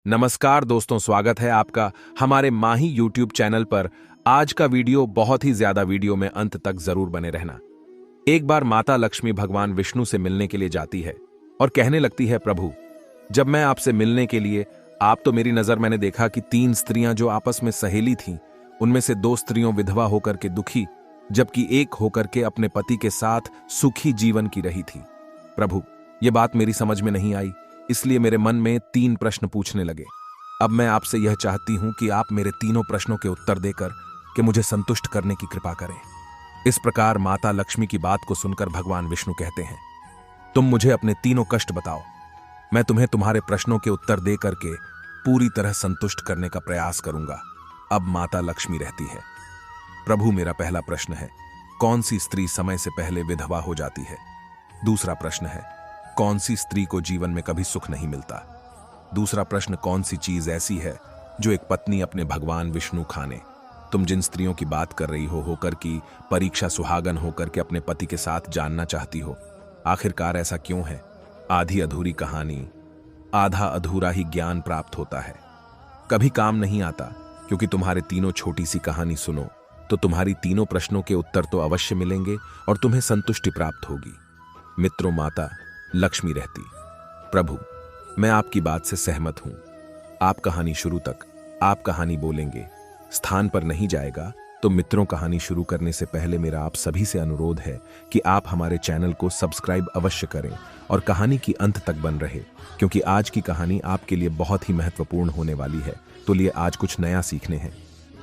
नमस्कार दोस्तों, स्वागत है आपका हमारे माही यूट्यूब चैनल पर। आज का वीडियो बहुत ही ज्यादा वीडियो में अंत तक जरूर बने रहना। एक बार माता लक्ष्मी भगवान विष्णु से मिलने के लिए जाती है और कहने लगती है, प्रभु जब मैं आपसे मिलने के लिए आप तो मेरी नजर मैंने देखा कि 3 स्त्रियां जो आपस में सहेली थीं, उनमें से 2 स्त्रियों विधवा होकर के दुखी, जबकि एक होकर के अपने पति के साथ सुखी जीवन की रही थी। प्रभु ये बात मेरी समझ में नहीं आई, इसलिए मेरे मन में 3 प्रश्न पूछने लगे। अब मैं आपसे यह चाहती हूं कि आप मेरे तीनों प्रश्नों के उत्तर देकर कि मुझे संतुष्ट करने की कृपा करें। इस प्रकार माता लक्ष्मी की बात को सुनकर भगवान विष्णु कहते हैं, तुम मुझे अपने तीनों कष्ट बताओ, मैं तुम्हें तुम्हारे प्रश्नों के उत्तर दे करके पूरी तरह संतुष्ट करने का प्रयास करूंगा। अब माता लक्ष्मी रहती है, प्रभु मेरा पहला प्रश्न है, कौन सी स्त्री समय से पहले विधवा हो जाती है? दूसरा प्रश्न है, कौन सी स्त्री को जीवन में कभी सुख नहीं मिलता? दूसरा प्रश्न, कौन सी चीज ऐसी है जो एक पत्नी अपने भगवान विष्णु खाने? तुम जिन स्त्रियों की बात कर रही हो होकर की परीक्षा सुहागन होकर के अपने पति के साथ जानना चाहती हो, आखिरकार ऐसा क्यों है? आधी अधूरी कहानी, आधा अधूरा ही ज्ञान प्राप्त होता है, कभी काम नहीं आता। क्योंकि तुम्हारे तीनों छोटी सी कहानी सुनो तो तुम्हारी तीनों प्रश्नों के उत्तर तो अवश्य मिलेंगे और तुम्हें संतुष्टि प्राप्त होगी। मित्रों, माता लक्ष्मी रहती, प्रभु मैं आपकी बात से सहमत हूं, आप कहानी शुरू तक आप कहानी बोलेंगे, स्थान पर नहीं जाएगा। तो मित्रों, कहानी शुरू करने से पहले मेरा आप सभी से अनुरोध है कि आप हमारे चैनल को सब्सक्राइब अवश्य करें और कहानी की अंत तक बन रहे, क्योंकि आज की कहानी आपके लिए बहुत ही महत्वपूर्ण होने वाली है। तो लिए आज कुछ नया सीखने हैं।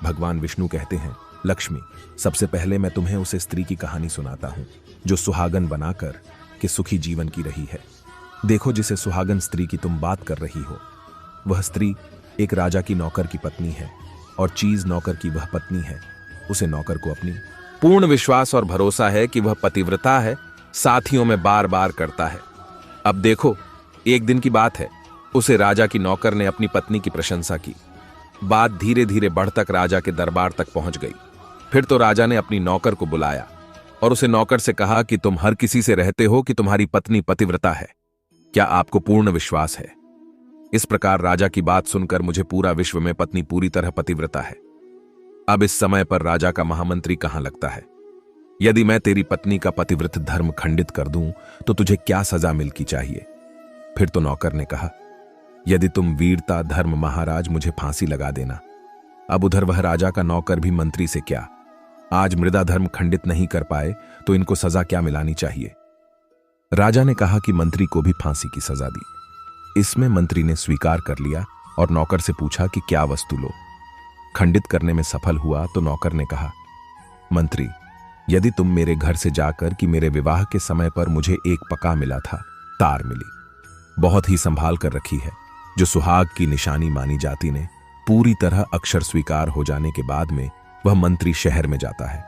भगवान विष्णु कहते हैं, लक्ष्मी सबसे पहले मैं तुम्हें उस स्त्री की कहानी सुनाता हूं जो सुहागन बनाकर कि सुखी जीवन की रही है। देखो, जिसे सुहागन स्त्री की तुम बात कर रही हो, वह स्त्री एक राजा की नौकर की पत्नी है और चीज नौकर की वह पत्नी है। उसे नौकर को अपनी पूर्ण विश्वास और भरोसा है कि वह पतिव्रता है, साथियों में बार बार करता है। अब देखो, एक दिन की बात है, उसे राजा की नौकर ने अपनी पत्नी की प्रशंसा की। बात धीरे धीरे बढ़ तक राजा के दरबार तक पहुंच गई। फिर तो राजा ने अपनी नौकर को बुलाया और उसे नौकर से कहा कि तुम हर किसी से रहते हो कि तुम्हारी पत्नी पतिव्रता है, क्या आपको पूर्ण विश्वास है? इस प्रकार राजा की बात सुनकर मुझे पूरा विश्व में पत्नी पूरी तरह पतिव्रता है। अब इस समय पर राजा का महामंत्री कहां लगता है? यदि मैं तेरी पत्नी का पतिव्रत धर्म खंडित कर दूं तो तुझे क्या सजा मिलनी चाहिए? फिर तो नौकर ने कहा, यदि तुम वीरता धर्म महाराज, मुझे फांसी लगा देना। अब उधर वह राजा का नौकर भी मंत्री से क्या, आज मृदा धर्म खंडित नहीं कर पाए तो इनको सजा क्या मिलानी चाहिए? राजा ने कहा कि मंत्री को भी फांसी की सजा दी। इसमें मंत्री ने स्वीकार कर लिया और नौकर से पूछा कि क्या वस्तु लो? खंडित करने में सफल हुआ तो नौकर ने कहा, मंत्री यदि तुम मेरे घर से जाकर कि मेरे विवाह के समय पर मुझे एक पका मिला था, तार मिली, बहुत ही संभाल कर रखी है, जो सुहाग की निशानी मानी जाती ने पूरी तरह अक्षर स्वीकार हो जाने के बाद में वह मंत्री शहर में जाता है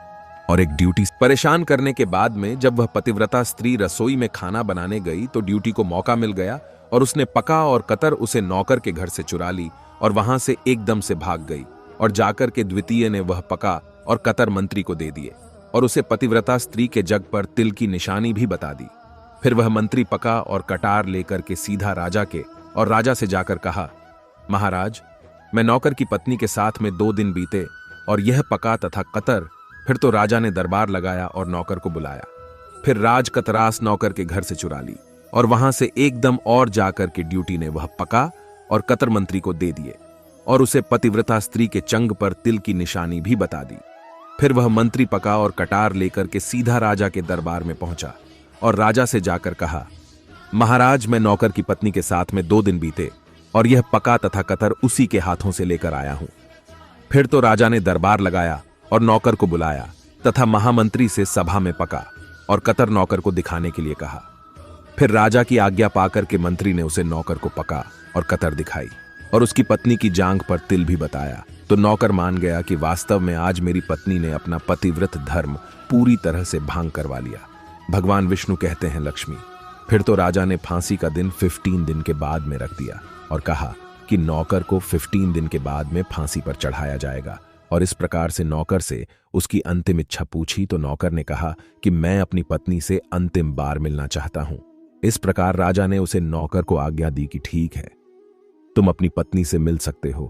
और एक ड्यूटी परेशान करने के बाद में जब वह पतिव्रता स्त्री रसोई में खाना बनाने गई तो ड्यूटी को मौका मिल गया और उसने पका और कतर उसे नौकर के घर से चुरा ली और वहां से एकदम से भाग गई और जाकर के द्वितीय ने वह पका और कतर मंत्री को दे दिए और उसे पतिव्रता स्त्री के जग पर तिल की निशानी भी बता दी। फिर वह मंत्री पका और कटार लेकर के सीधा राजा के और राजा से जाकर कहा, महाराज मैं नौकर की पत्नी के साथ में 2 दिन बीते और यह पका तथा कतर। फिर तो राजा ने दरबार लगाया और नौकर को बुलाया। फिर राज कतरास नौकर के घर से चुरा ली और वहां से एकदम और जाकर के ड्यूटी ने वह पका और कतर मंत्री को दे दिए और उसे पतिव्रता स्त्री के चंग पर तिल की निशानी भी बता दी। फिर वह मंत्री पका और कटार लेकर के सीधा राजा के दरबार में पहुंचा और राजा से जाकर कहा, महाराज मैं नौकर की पत्नी के साथ में 2 दिन बीते और यह पका तथा कतर उसी के हाथों से लेकर आया हूं। फिर तो राजा ने दरबार लगाया और नौकर को बुलाया तथा महामंत्री से सभा में पका और कतर नौकर को दिखाने के लिए कहा। फिर राजा की आज्ञा पाकर के मंत्री ने उसे नौकर को पका और कतर दिखाई और उसकी पत्नी की जांघ पर तिल भी बताया। तो नौकर मान गया कि वास्तव में आज मेरी पत्नी ने अपना पतिव्रत धर्म पूरी तरह से भांग करवा लिया। भगवान विष्णु कहते हैं, लक्ष्मी फिर तो राजा ने फांसी का दिन 15 दिन के बाद में रख दिया और कहा कि नौकर को 15 दिन के बाद में फांसी पर चढ़ाया जाएगा। और इस प्रकार से नौकर से उसकी अंतिम इच्छा पूछी तो नौकर ने कहा कि मैं अपनी पत्नी से अंतिम बार मिलना चाहता हूं। इस प्रकार राजा ने उसे नौकर को आज्ञा दी कि ठीक है, तुम अपनी पत्नी से मिल सकते हो।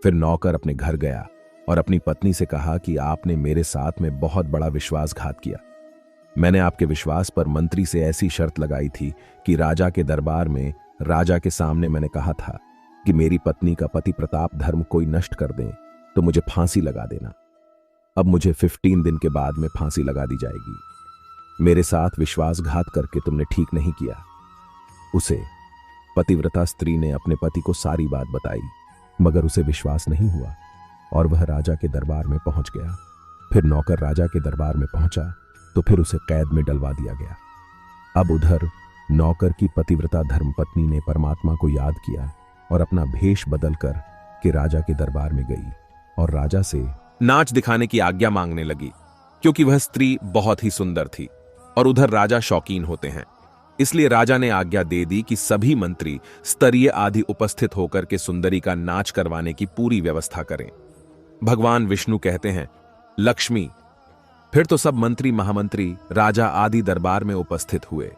फिर नौकर अपने घर गया और अपनी पत्नी से कहा कि आपने मेरे साथ में बहुत बड़ा विश्वासघात किया। मैंने आपके विश्वास पर मंत्री से ऐसी शर्त लगाई थी कि राजा के दरबार में राजा के सामने मैंने कहा था कि मेरी पत्नी का पति प्रताप धर्म कोई नष्ट कर दे तो मुझे फांसी लगा देना। अब मुझे 15 दिन के बाद में फांसी लगा दी जाएगी। मेरे साथ विश्वासघात करके तुमने ठीक नहीं किया। उसे पतिव्रता स्त्री ने अपने पति को सारी बात बताई, मगर उसे विश्वास नहीं हुआ और वह राजा के दरबार में पहुंच गया। फिर नौकर राजा के दरबार में पहुंचा तो फिर उसे कैद में डलवा दिया गया। अब उधर नौकर की पतिव्रता धर्मपत्नी ने परमात्मा को याद किया और अपना भेष बदलकर के राजा के दरबार में गई और राजा से नाच दिखाने की आज्ञा मांगने लगी, क्योंकि वह स्त्री बहुत ही सुंदर थी और उधर राजा शौकीन होते हैं। इसलिए राजा ने आज्ञा दे दी कि सभी मंत्री स्तरीय आदि उपस्थित होकर के सुंदरी का नाच करवाने की पूरी व्यवस्था करें। भगवान विष्णु कहते हैं, लक्ष्मी। फिर तो सब मंत्री महामंत्री राजा आदि दरबार में उपस्थित हुए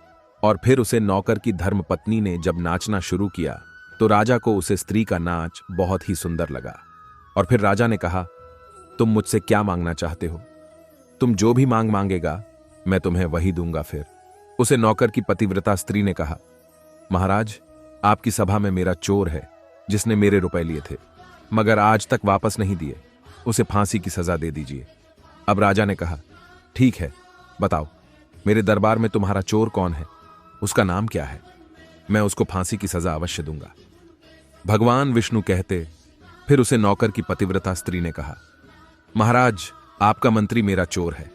और फिर उसे नौकर की धर्मपत्नी ने जब नाचना शुरू किया तो राजा को उसे स्त्री का नाच बहुत ही सुंदर लगा। और फिर राजा ने कहा, तुम मुझसे क्या मांगना चाहते हो? तुम जो भी मांग मांगेगा मैं तुम्हें वही दूंगा। फिर उसे नौकर की पतिव्रता स्त्री ने कहा, महाराज, आपकी सभा में मेरा चोर है जिसने मेरे रुपए लिए थे मगर आज तक वापस नहीं दिए, उसे फांसी की सजा दे दीजिए। अब राजा ने कहा, ठीक है, बताओ मेरे दरबार में तुम्हारा चोर कौन है, उसका नाम क्या है? मैं उसको फांसी की सजा अवश्य दूंगा। भगवान विष्णु कहते, फिर उसे नौकर की पतिव्रता स्त्री ने कहा, महाराज, आपका मंत्री मेरा चोर है,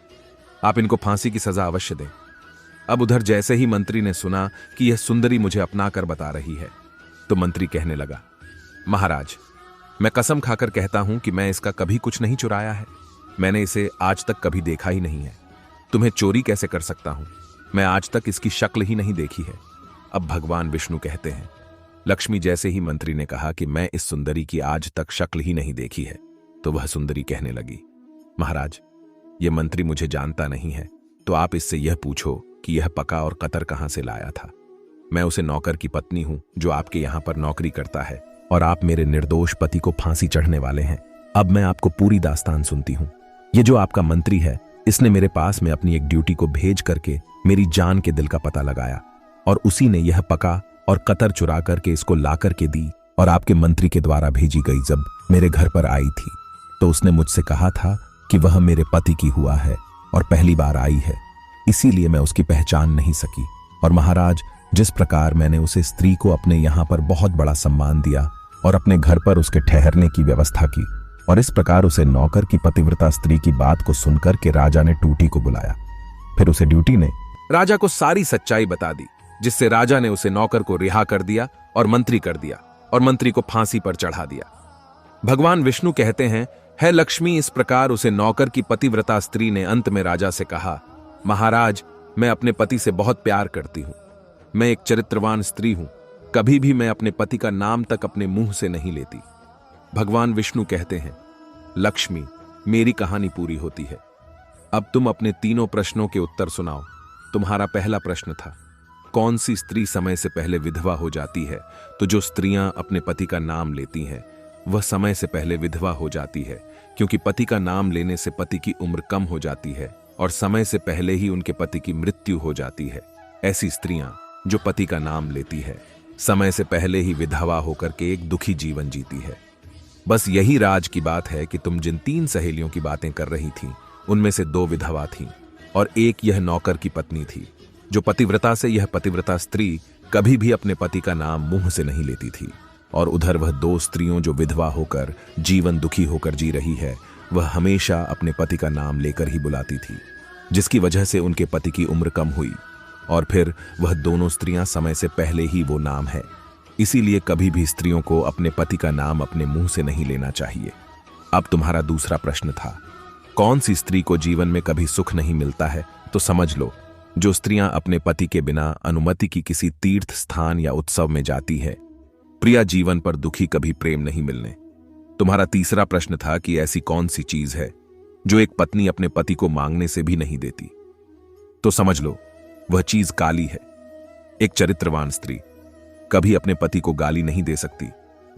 आप इनको फांसी की सजा अवश्य दें। अब उधर जैसे ही मंत्री ने सुना कि यह सुंदरी मुझे अपना कर बता रही है तो मंत्री कहने लगा, महाराज, मैं कसम खाकर कहता हूं कि मैं इसका कभी कुछ नहीं चुराया है। मैंने इसे आज तक कभी देखा ही नहीं है। तुम्हें चोरी कैसे कर सकता हूं? मैं आज तक इसकी शक्ल ही नहीं देखी है। अब भगवान विष्णु कहते हैं, लक्ष्मी, जैसे ही मंत्री ने कहा कि मैं इस सुंदरी की आज तक शक्ल ही नहीं देखी है तो वह सुंदरी कहने लगी, महाराज, यह मंत्री मुझे जानता नहीं है, तो आप इससे यह पूछो कि यह पका और कतर कहां से लाया था। मैं उसे नौकर की पत्नी हूं जो आपके यहां पर नौकरी करता है और आप मेरे निर्दोष पति को फांसी चढ़ने वाले हैं। अब मैं आपको पूरी दास्तान सुनती हूं। ये जो आपका मंत्री है, इसने मेरे पास में अपनी एक ड्यूटी को भेज करके मेरी जान के दिल का पता लगाया और उसी ने यह पका और कतर चुरा करके इसको ला करके दी और आपके मंत्री के द्वारा भेजी गई। जब मेरे घर पर आई थी तो उसने मुझसे कहा था कि वह मेरे पति की हुआ है और पहली बार आई है, इसीलिए मैं उसकी पहचान नहीं सकी। और महाराज, जिस प्रकार मैंने उसे स्त्री को अपने यहाँ पर बहुत बड़ा सम्मान दिया और अपने घर पर उसके ठहरने की व्यवस्था की, और इस प्रकार उसे नौकर की पतिव्रता स्त्री की बात को सुनकर के राजा ने टूटी को बुलाया। फिर उसे ड्यूटी ने राजा को सारी सच्चाई बता दी, जिससे राजा ने उसे नौकर को रिहा कर दिया और मंत्री कर दिया और मंत्री को फांसी पर चढ़ा दिया। भगवान विष्णु कहते हैं, है लक्ष्मी, इस प्रकार उसे नौकर की पतिव्रता स्त्री ने अंत में राजा से कहा, महाराज, मैं अपने पति से बहुत प्यार करती हूं। मैं एक चरित्रवान स्त्री हूं, कभी भी मैं अपने पति का नाम तक अपने मुंह से नहीं लेती। भगवान विष्णु कहते हैं, लक्ष्मी, मेरी कहानी पूरी होती है। अब तुम अपने तीनों प्रश्नों के उत्तर सुनाओ। तुम्हारा पहला प्रश्न था, कौन सी स्त्री समय से पहले विधवा हो जाती है? तो जो स्त्रियां अपने पति का नाम लेती हैं वह समय से पहले विधवा हो जाती है, क्योंकि पति का नाम लेने से पति की उम्र कम हो जाती है और समय से पहले ही उनके पति की मृत्यु हो जाती है। ऐसी स्त्रियां जो पति का नाम लेती है समय से पहले ही विधवा होकर के एक दुखी जीवन जीती है। बस यही राज की बात है कि तुम जिन 3 सहेलियों की बातें कर रही थीं, उनमें से 2 विधवा थीं और एक यह नौकर की पत्नी थी जो पतिव्रता से यह पतिव्रता स्त्री कभी भी अपने पति का नाम मुंह से नहीं लेती थी। और उधर वह 2 स्त्रियों जो विधवा होकर जीवन दुखी होकर जी रही है, वह हमेशा अपने पति का नाम लेकर ही बुलाती थी, जिसकी वजह से उनके पति की उम्र कम हुई। और फिर वह दोनों स्त्रियां समय से पहले ही वो नाम है। इसीलिए कभी भी स्त्रियों को अपने पति का नाम अपने मुंह से नहीं लेना चाहिए। अब तुम्हारा दूसरा प्रश्न था, कौन सी स्त्री को जीवन में कभी सुख नहीं मिलता है? तो समझ लो, जो स्त्रियां अपने पति के बिना अनुमति की किसी तीर्थ स्थान या उत्सव में जाती है, प्रिया जीवन पर दुखी कभी प्रेम नहीं मिलने। तुम्हारा तीसरा प्रश्न था कि ऐसी कौन सी चीज है जो एक पत्नी अपने पति को मांगने से भी नहीं देती? तो समझ लो, वह चीज गाली है। एक चरित्रवान स्त्री कभी अपने पति को गाली नहीं दे सकती,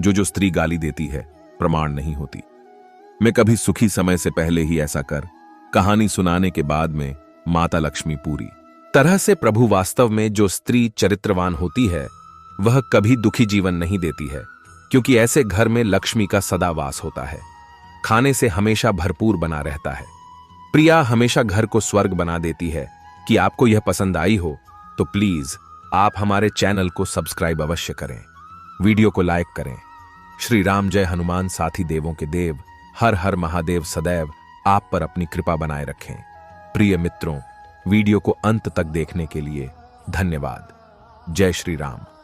जो स्त्री गाली देती है प्रमाण नहीं होती। मैं कभी सुखी समय से पहले ही ऐसा कर कहानी सुनाने के बाद में माता लक्ष्मी पूरी तरह से प्रभु वास्तव में जो स्त्री चरित्रवान होती है वह कभी दुखी जीवन नहीं देती है, क्योंकि ऐसे घर में लक्ष्मी का सदा वास होता है। खाने से हमेशा भरपूर बना रहता है। प्रिया हमेशा घर को स्वर्ग बना देती है। कि आपको यह पसंद आई हो तो प्लीज आप हमारे चैनल को सब्सक्राइब अवश्य करें, वीडियो को लाइक करें। श्री राम जय हनुमान साथी देवों के देव, हर हर महादेव सदैव आप पर अपनी कृपा बनाए रखें। प्रिय मित्रों, वीडियो को अंत तक देखने के लिए धन्यवाद। जय श्री राम।